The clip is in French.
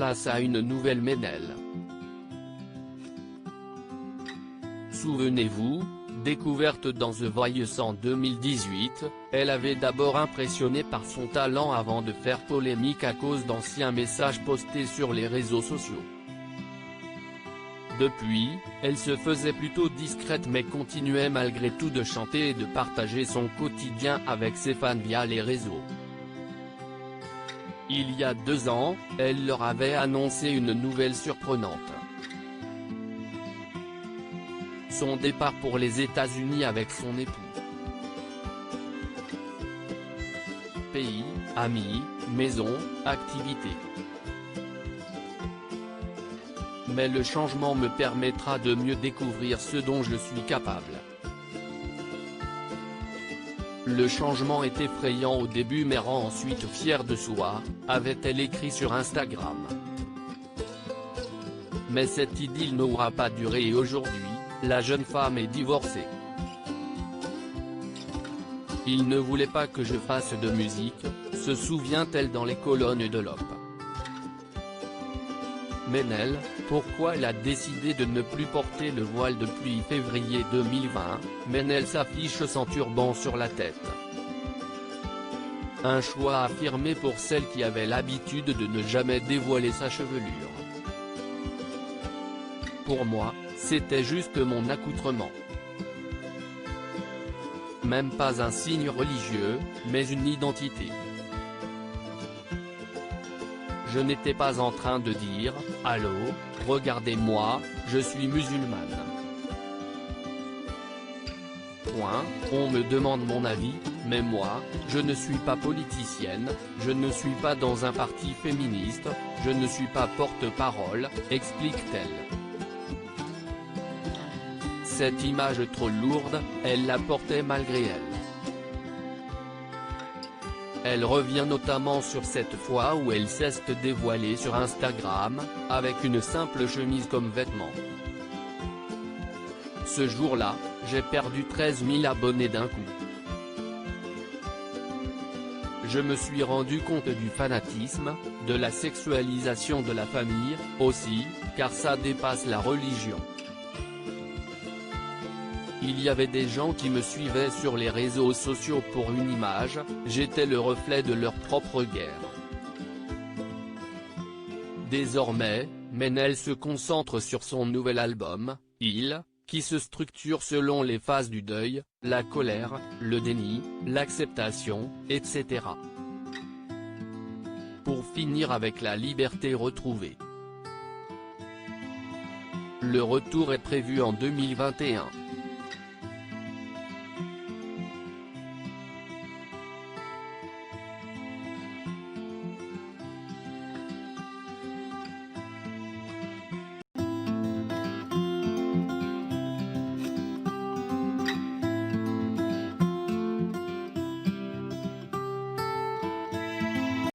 place à une nouvelle Ménel. Souvenez-vous, découverte dans The Voice en 2018, elle avait d'abord impressionné par son talent avant de faire polémique à cause d'anciens messages postés sur les réseaux sociaux. Depuis, elle se faisait plutôt discrète mais continuait malgré tout de chanter et de partager son quotidien avec ses fans via les réseaux. Il y a 2 ans, elle leur avait annoncé une nouvelle surprenante. Son départ pour les États-Unis avec son époux. Pays, amis, maison, activités. Mais le changement me permettra de mieux découvrir ce dont je suis capable. Le changement est effrayant au début mais rend ensuite fière de soi, avait-elle écrit sur Instagram. Mais cette idylle n'aura pas duré et aujourd'hui, la jeune femme est divorcée. Il ne voulait pas que je fasse de musique, se souvient-elle dans les colonnes de l'Op. Ménel, pourquoi elle a décidé de ne plus porter le voile depuis février 2020, Ménel s'affiche sans turban sur la tête. Un choix affirmé pour celle qui avait l'habitude de ne jamais dévoiler sa chevelure. Pour moi, c'était juste mon accoutrement. Même pas un signe religieux, mais une identité. Je n'étais pas en train de dire « Allô, regardez-moi, je suis musulmane ». Point, on me demande mon avis, mais moi, je ne suis pas politicienne, je ne suis pas dans un parti féministe, je ne suis pas porte-parole, explique-t-elle. Cette image trop lourde, elle la portait malgré elle. Elle revient notamment sur cette fois où elle s'est dévoilée sur Instagram, avec une simple chemise comme vêtement. Ce jour-là, j'ai perdu 13 000 abonnés d'un coup. Je me suis rendu compte du fanatisme, de la sexualisation de la famille, aussi, car ça dépasse la religion. Il y avait des gens qui me suivaient sur les réseaux sociaux pour une image, j'étais le reflet de leur propre guerre. Désormais, Ménel se concentre sur son nouvel album, Il, qui se structure selon les phases du deuil, la colère, le déni, l'acceptation, etc. Pour finir avec la liberté retrouvée. Le retour est prévu en 2021.